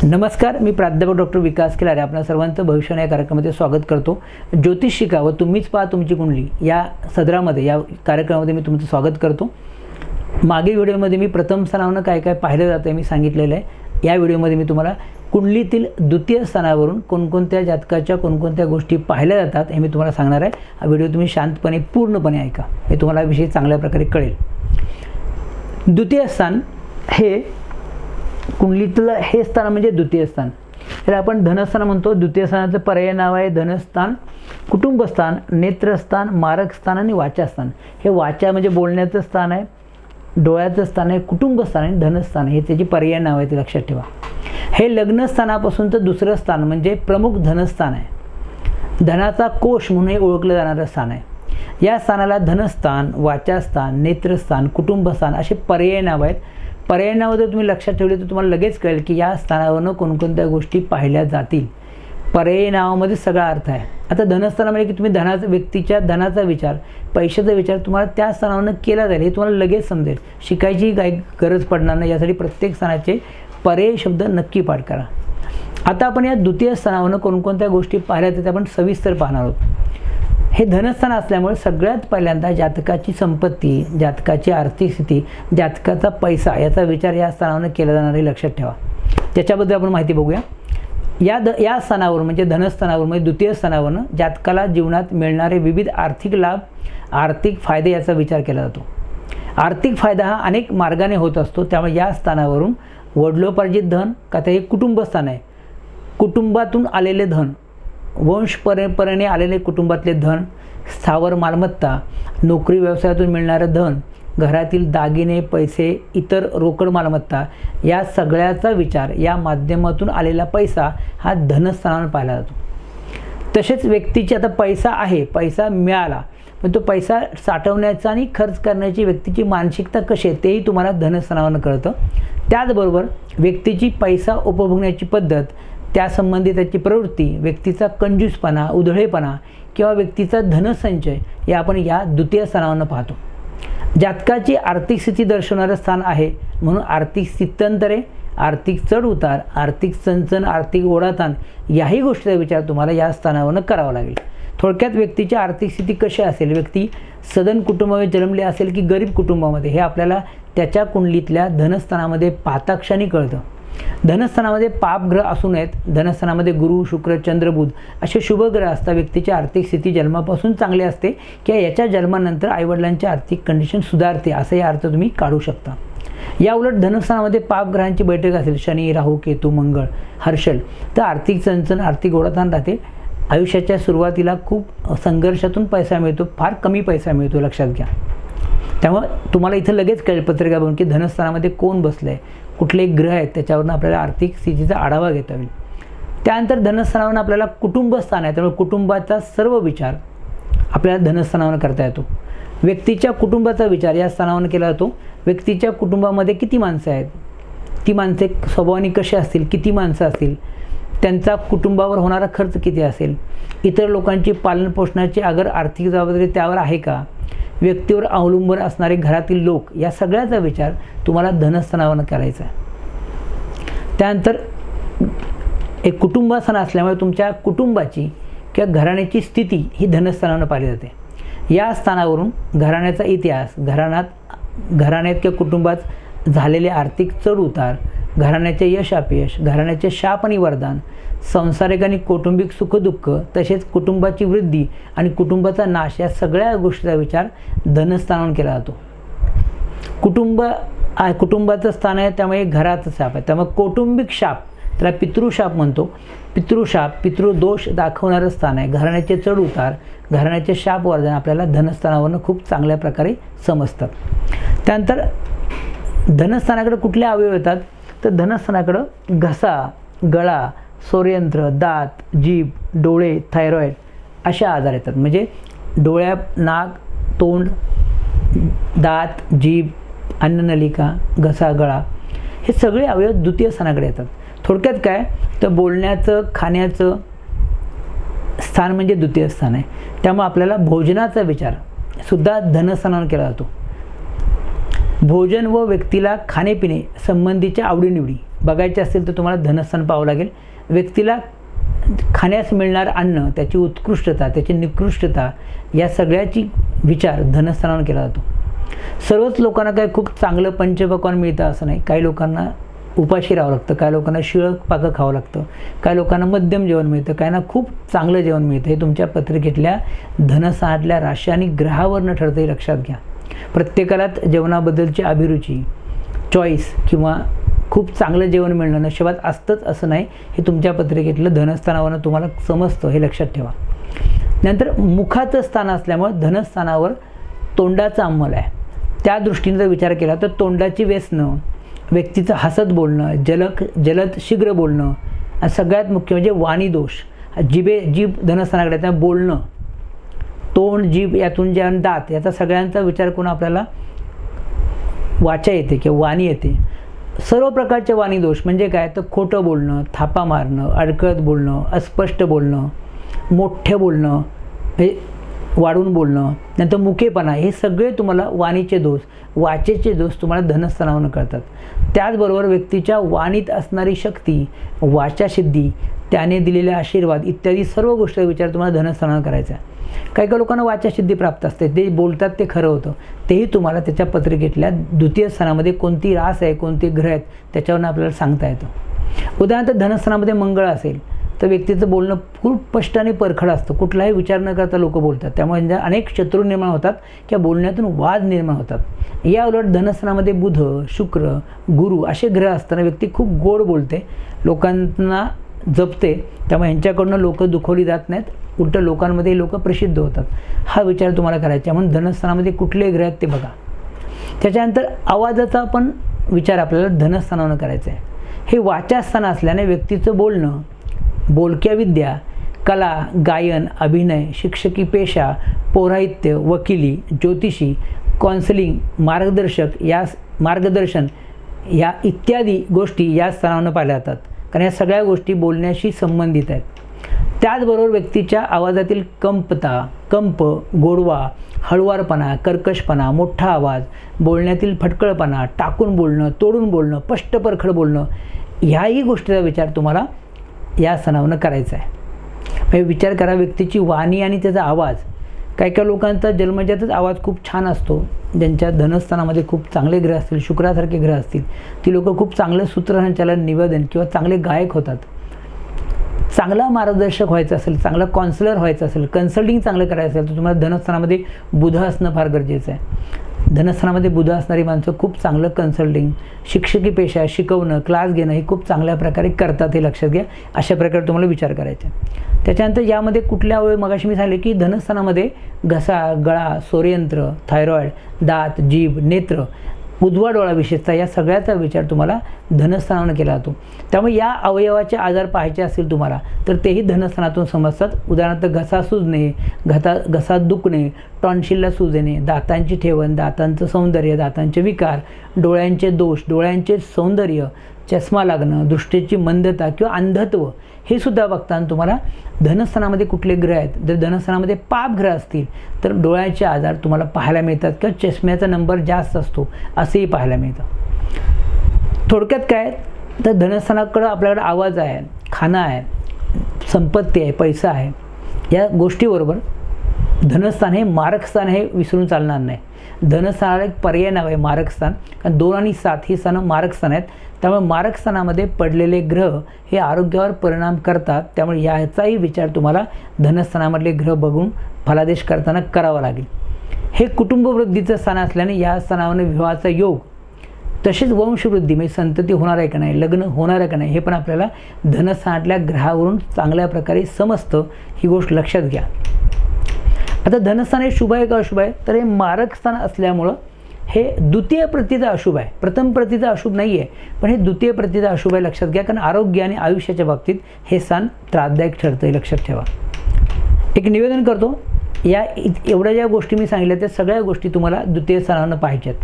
नमस्कार, मी प्राध्यापक डॉक्टर विकास खिलारे आपल्या सर्वांचं भविष्यवाणी या कार्यक्रमामध्ये स्वागत करतो। ज्योतिष शिका व तुम्हीच पहा तुमची कुंडली या सदरामध्ये या कार्यक्रमामध्ये मी तुमचं स्वागत करतो। मागील व्हिडिओमध्ये मी प्रथम स्थानावरून काय काय पाहिलं जातं मी सांगितलेलं आहे। या व्हिडिओमध्ये मी तुम्हाला कुंडलीतील द्वितीय स्थानावरून कोणकोणत्या जातकाच्या कोणकोणत्या गोष्टी पाहिल्या जातात हे मी तुम्हाला सांगणार आहे। हा व्हिडिओ तुम्ही शांतपणे पूर्णपणे ऐका, हे तुम्हाला विषय चांगल्या प्रकारे कळेल। द्वितीय स्थान हे कुंडलीतलं हे स्थान म्हणजे द्वितीय स्थान, याला आपण धनस्थान म्हणतो। द्वितीय स्थानाचं पर्याय नाव आहे धनस्थान, कुटुंबस्थान, नेत्रस्थान, मारकस्थान आणि वाचास्थान। हे वाचा म्हणजे बोलण्याचं स्थान आहे, डोळ्याचं स्थान आहे, कुटुंबस्थान आणि धनस्थान हे त्याची पर्याय नाव आहे, ते लक्षात ठेवा। हे लग्नस्थानापासूनचं दुसरं स्थान म्हणजे प्रमुख धनस्थान आहे, धनाचा कोश म्हणून ओळखलं जाणारं स्थान आहे। या स्थानाला धनस्थान, वाचास्थान, नेत्रस्थान, कुटुंबस्थान असे पर्याय नाव आहेत। पर्याय नाव जर तुम्ही लक्षात ठेवले तर तुम्हाला लगेच कळेल की या स्थानावरून कोणकोणत्या गोष्टी पाहिल्या जातील। पर्याय नावामध्ये सगळा अर्थ आहे। आता धनस्थानामध्ये की तुम्ही व्यक्तीच्या धनाचा विचार, पैशाचा विचार तुम्हाला त्या स्थानावरून केला जाईल, हे तुम्हाला लगेच समजेल। शिकायची काही गरज पडणार नाही, यासाठी प्रत्येक स्थानाचे पर्याय शब्द नक्की पाठ करा। आता आपण या द्वितीय स्थानावरून कोणकोणत्या गोष्टी पाहिल्या जातात आपण सविस्तर पाहणार आहोत। हे धनस्थान असल्यामुळे सगळ्यात पहिल्यांदा जातकाची संपत्ती, जातकाची आर्थिक स्थिती, जातकाचा पैसा याचा विचार या स्थानावरून केला जाणार आहे, लक्षात ठेवा। त्याच्याबद्दल आपण माहिती बघूया। या स्थानावर म्हणजे धनस्थानावर म्हणजे द्वितीय स्थानावरून जातकाला जीवनात मिळणारे विविध आर्थिक लाभ, आर्थिक फायदे याचा विचार केला जातो। आर्थिक फायदा हा अनेक मार्गाने होत असतो, त्यामुळे या स्थानावरून वडिलोपार्जित धन का ते कुटुंबस्थान आहे, कुटुंबातून आलेले धन, वंश परंपरेने आलेले कुटुंबातले धन, स्थावर मालमत्ता, नोकरी व्यवसायातून मिळणारं धन, घरातील दागिने, पैसे, इतर रोकड मालमत्ता या सगळ्याचा विचार, या माध्यमातून आलेला पैसा हा धनस्थानावर पाहिला जातो। तसेच व्यक्तीची आता पैसा आहे, पैसा मिळाला, पण तो पैसा साठवण्याचा आणि खर्च करण्याची व्यक्तीची मानसिकता कशी आहे तेही तुम्हाला धनस्थानावरून कळतं। त्याचबरोबर व्यक्तीची पैसा उपभोगण्याची पद्धत, त्यासंबंधी त्याची प्रवृत्ती, व्यक्तीचा कंजूसपणा, उधळेपणा किंवा व्यक्तीचा धनसंचय हे आपण या द्वितीय स्थानावरून पाहतो। जातकाची आर्थिक स्थिती दर्शवणारं स्थान आहे, म्हणून आर्थिक स्थित्यंतरे, आर्थिक चढ उतार, आर्थिक चणचण, आर्थिक ओढाताण याही गोष्टीचा विचार तुम्हाला या स्थानावरून करावा लागेल। थोडक्यात व्यक्तीची आर्थिक स्थिती कशी असेल, व्यक्ती सधन कुटुंबामध्ये जन्मले असेल की गरीब कुटुंबामध्ये, हे आपल्याला त्याच्या कुंडलीतल्या धनस्थानामध्ये पाहता क्षणी कळतं। धनस्थानामध्ये पापग्रह असू नयेत, धनस्थानामध्ये गुरु, शुक्र, चंद्र, बुध असे शुभग्रह असतात। व्यक्तीची आर्थिक स्थिती जन्मापासून चांगली असते किंवा याच्या जन्मानंतर आईवडिलांची आर्थिक कंडिशन सुधारते, असाही अर्थ तुम्ही काढू शकता। या उलट धनस्थानामध्ये पापग्रहांची बैठक असेल, शनी, राहू, केतू, मंगळ, हर्षल, तर आर्थिक चणचण, आर्थिक ओढाताण राहते। आयुष्याच्या सुरुवातीला खूप संघर्षातून पैसा मिळतो, फार कमी पैसा मिळतो, लक्षात घ्या। त्यामुळे तुम्हाला इथं लगेच कळेल पत्रिका बघून की धनस्थानामध्ये कोण बसलं आहे, कुठले ग्रह आहेत, त्याच्यावरून आपल्याला आर्थिक स्थितीचा आढावा घेता येईल। त्यानंतर धनस्थानावरून आपल्याला कुटुंबस्थान आहे, त्यामुळे कुटुंबाचा सर्व विचार आपल्याला धनस्थानावरून करता येतो। व्यक्तीच्या कुटुंबाचा विचार या स्थानावरून केला जातो। व्यक्तीच्या कुटुंबामध्ये किती माणसं आहेत, ती माणसे स्वभावाने कशी असतील, किती माणसं असतील, त्यांचा कुटुंबावर होणारा खर्च किती असेल, इतर लोकांची पालनपोषणाची अगर आर्थिक जबाबदारी त्यावर आहे का, व्यक्तीवर अवलंबून असणारे घरातील लोक, या सगळ्याचा विचार तुम्हाला धनस्थानावरून करायचा आहे। त्यानंतर एक कुटुंबस्थान असल्यामुळे तुमच्या कुटुंबाची किंवा घराण्याची स्थिती ही धनस्थानावरून पाहिली जाते। या स्थानावरून घराण्याचा इतिहास, घराण्यात किंवा कुटुंबात झालेले आर्थिक चढ उतार, घराण्याचे यश अपयश, घराण्याचे शाप आणि वरदान, सांसारिक आणि कौटुंबिक सुखदुःख, तसेच कुटुंबाची वृद्धी आणि कुटुंबाचा नाश या सगळ्या गोष्टीचा विचार धनस्थानावरून केला जातो। कुटुंबाचं स्थान आहे, त्यामुळे घराचं शाप आहे, त्यामुळे कौटुंबिक शाप त्याला पितृशाप म्हणतो। पितृशाप, पितृदोष दाखवणारं स्थान आहे। घराण्याचे चढ उतार, घराण्याचे शाप वरदान आपल्याला धनस्थानावरून खूप चांगल्या प्रकारे समजतात। त्यानंतर धनस्थानाकडे कुठले अवयव येतात, तर धनस्थानाकडं घसा, गळा, स्वरयंत्र, दात, जीभ, डोळे, थायरॉईड असे आजार येतात। म्हणजे डोळ्या, नाक, तोंड, दात, जीभ, अन्ननलिका, घसा, गळा हे सगळे अवयव द्वितीय स्थानाकडे येतात। थोडक्यात काय, तर बोलण्याचं, खाण्याचं स्थान म्हणजे द्वितीय स्थान आहे। त्यामुळे आपल्याला भोजनाचा विचार सुद्धा धनस्थानावर केला जातो। भोजन व व्यक्तीला खाणेपिणे संबंधीच्या आवडीनिवडी बघायचे असतील तर तुम्हाला धनस्थान पाहावं लागेल. व्यक्तीला खाण्यास मिळणार अन्न, त्याची उत्कृष्टता, त्याची निकृष्टता या सगळ्याची विचार धनस्थानावर केला जातो. सर्वच लोकांना काय खूप चांगलं पंचपक्वान्न मिळतं असं नाही. काही लोकांना उपाशी राहावं लागतं, काही लोकांना शिळं पाकं खावं लागतं, काही लोकांना मध्यम जेवण मिळतं, काहींना खूप चांगलं जेवण मिळतं. हे तुमच्या पत्रिकेतल्या धनस्थानातल्या राशी आणि ग्रहावरनं ठरतं, हे लक्षात घ्या. प्रत्येकालाच जेवणाबद्दलची अभिरुची, चॉईस किंवा खूप चांगलं जेवण मिळणं नशिबात असतंच असं नाही. हे तुमच्या पत्रिकेतलं धनस्थानावरनं तुम्हाला समजतं, हे लक्षात ठेवा. नंतर मुखाचं स्थान असल्यामुळे धनस्थानावर तोंडाचा अंमल आहे. त्या दृष्टीने जर विचार केला तर तोंडाची व्यसनं, व्यक्तीचं हसत बोलणं, जलद शीघ्र बोलणं आणि सगळ्यात मुख्य म्हणजे वाणी दोष. जीभ धनस्थानाकडे त्या बोलणं, तोंड, जीभ यातून जे दात, याचा सगळ्यांचा विचार करून आपल्याला वाचा येते किंवा वाणी येते. सर्व प्रकारचे वाणी दोष म्हणजे काय तर खोटं बोलणं, थापा मारणं, अडकळत बोलणं, अस्पष्ट बोलणं, मोठे बोलणं, हे वाढून बोलणं, नंतर मुकेपणा, हे सगळे तुम्हाला वाणीचे दोष, वाचेचे दोष तुम्हाला धनस्थानावरून कळतात. त्याचबरोबर व्यक्तीच्या वाणीत असणारी शक्ती, वाचासिद्धी, त्याने दिलेले आशीर्वाद इत्यादी सर्व गोष्टी विचार तुम्हाला धनस्थानावर करायचा आहे. काही काही लोकांना वाचासिद्धी प्राप्त असते, ते बोलतात ते खरं होतं, तेही तुम्हाला त्याच्या पत्रिकेतल्या द्वितीय स्थानामध्ये कोणती रास आहे, कोणते ग्रह आहेत त्याच्यावरून आपल्याला सांगता येतं. उदाहरणार्थ धनस्थानामध्ये मंगळ असेल तर व्यक्तीचं बोलणं खूप स्पष्ट आणि परखड असतं, कुठलाही विचार न करता लोक बोलतात, त्यामुळे अनेक शत्रू निर्माण होतात किंवा बोलण्यातून वाद निर्माण होतात. या उलट धनस्थानामध्ये बुध, शुक्र, गुरु असे ग्रह असताना व्यक्ती खूप गोड बोलते, लोकांना जपते, त्यामुळे यांच्याकडून लोक दुखवली जात नाहीत, उलट लोकांमध्ये लोक प्रसिद्ध होतात. हा विचार तुम्हाला करायचा आहे. म्हणून धनस्थानामध्ये कुठले ग्रह आहेत ते बघा. त्याच्यानंतर आवाजाचा पण विचार आपल्याला धनस्थानावर करायचा आहे. हे वाचास्थान असल्याने व्यक्तीचं बोलणं, बोलक्या विद्या, कला, गायन, अभिनय, शिक्षकी पेशा, पौराहित्य, वकिली, ज्योतिषी, काउन्सिलिंग, मार्गदर्शन या इत्यादी गोष्टी या स्थानावर पाहिल्या जातात, कारण या सगळ्या गोष्टी बोलण्याशी संबंधित आहेत. त्याचबरोबर व्यक्तीच्या आवाजातील कंप, गोडवा, हळुवारपणा, कर्कशपणा, मोठा आवाज, बोलण्यातील फटकळपणा, टाकून बोलणं, तोडून बोलणं, स्पष्ट परखड बोलणं, ह्याही गोष्टीचा विचार तुम्हाला या स्थानावरून करायचा आहे. म्हणजे विचार करा, व्यक्तीची वाणी आणि त्याचा आवाज. काही काही लोकांचा जन्मजातच आवाज खूप छान असतो, ज्यांच्या धनस्थानामध्ये खूप चांगले ग्रह असतील, शुक्रासारखे ग्रह असतील, ती लोक खूप चांगलं सूत्रसंचालन, निवेदन किंवा चांगले गायक होतात. चांगला मार्गदर्शक व्हायचं असेल, चांगला काउन्सिलर व्हायचं असेल, कन्सल्टिंग चांगलं करायचं असेल तर तुम्हाला धनस्थानामध्ये बुध असणं फार गरजेचं आहे. धनस्थानामध्ये बुध असणारी माणसं खूप चांगलं कन्सल्टिंग, शिक्षकी पेशा, शिकवणं, क्लास घेणं हे खूप चांगल्या प्रकारे करतात, हे लक्षात घ्या. अशा प्रकारे तुम्हाला विचार करायचा. त्याच्यानंतर यामध्ये कुठल्या अवयव, मगाशी मी सांगितले की धनस्थानामध्ये घसा, गळा, सोरयंत्र, थायरॉइड, दात, जीभ, नेत्र, उजवा डोळा विशेषतः या सगळ्याचा विचार तुम्हाला धनस्थानावर केला जातो. त्यामुळे या अवयवाचे आजार पाहायचे असतील तुम्हाला तर तेही धनस्थानातून समजतात. उदाहरणार्थ घसा सुजणे, घसा दुखणे, टॉन्शिलला सूज येणे, दातांची ठेवण, दातांचं सौंदर्य, दातांचे विकार, डोळ्यांचे दोष, डोळ्यांचे सौंदर्य, चष्मा लागणं, दृष्टीची मंदता किंवा अंधत्व, हे सुद्धा बघताना तुम्हाला धनस्थानामध्ये कुठले ग्रह आहेत. जर धनस्थानामध्ये पाप ग्रह असतील तर डोळ्याचे आजार तुम्हाला पाहायला मिळतात किंवा चष्म्याचा नंबर जास्त असतो असंही पाहायला मिळतं. थोडक्यात काय तर धनस्थानाकडं आपल्याकडे आवाज आहे, खाणं आहे, संपत्ती आहे, पैसा आहे, या गोष्टीबरोबर धनस्थान हे मारकस्थान हे विसरून चालणार नाही. धनस्थानाला एक पर्याय नाव आहे मारकस्थान, कारण 2 आणि 7 ही स्थानं मारकस्थान आहेत. त्यामुळे मारकस्थानामध्ये पडलेले ग्रह हे आरोग्यावर परिणाम करतात. त्यामुळे याचाही विचार तुम्हाला धनस्थानामधले ग्रह बघून फलादेश करताना करावा लागेल. हे कुटुंबवृद्धीचं स्थान असल्याने या स्थानावर विवाहाचा योग, तसेच वंशवृद्धी म्हणजे संतती होणार आहे का नाही, लग्न होणार आहे का नाही, हे पण आपल्याला धनस्थानातल्या ग्रहावरून चांगल्या प्रकारे समजतं. ही गोष्ट लक्षात घ्या. आता धनस्थान हे शुभ आहे का अशुभ आहे, तर हे मारकस्थान असल्यामुळं हे द्वितीय प्रतीचा अशुभ आहे. प्रथम प्रतीचा अशुभ नाही आहे, पण हे द्वितीय प्रतीचा अशुभ आहे, लक्षात घ्या. कारण आरोग्य आणि आयुष्याच्या बाबतीत हे स्थान त्रासदायक ठरतं, हे लक्षात ठेवा. एक निवेदन करतो, या एवढ्या ज्या गोष्टी मी सांगितल्या त्या सगळ्या गोष्टी तुम्हाला द्वितीय स्थानावर पाहिजेत.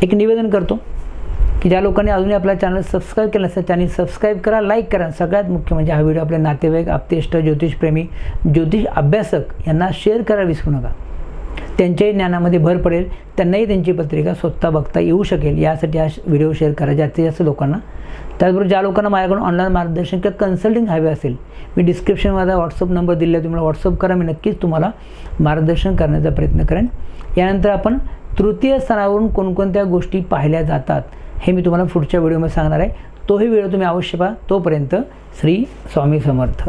एक निवेदन करतो की ज्या लोकांनी अजूनही आपल्या चॅनल सबस्क्राईब केलं नसेल त्यांनी सबस्क्राईब करा, लाईक करा. सगळ्यात मुख्य म्हणजे हा व्हिडिओ आपले नातेवाईक, आप्तेष्ट, ज्योतिषप्रेमी, ज्योतिष अभ्यासक यांना शेअर करायला विसरू नका. त्यांच्याही ज्ञानामध्ये भर पडेल, त्यांनाही त्यांची पत्रिका स्वतः बघता येऊ शकेल, यासाठी हा व्हिडिओ शेअर करा जास्तीत जास्त लोकांना. त्याचबरोबर ज्या लोकांना माझ्याकडून ऑनलाईन मार्गदर्शन किंवा कन्सल्टिंग हवे असेल, मी डिस्क्रिप्शनमध्ये व्हॉट्सअप नंबर दिला आहे, तुम्हाला व्हॉट्सअप करा, मी नक्कीच तुम्हाला मार्गदर्शन करण्याचा प्रयत्न करेन. यानंतर आपण तृतीय स्थानावरून कोणकोणत्या गोष्टी पाहिल्या जातात हे मी तुम्हाला पुढच्या व्हिडिओमध्ये सांगणार आहे. तोही व्हिडिओ तुम्ही अवश्य पहा. तोपर्यंत श्री स्वामी समर्थ.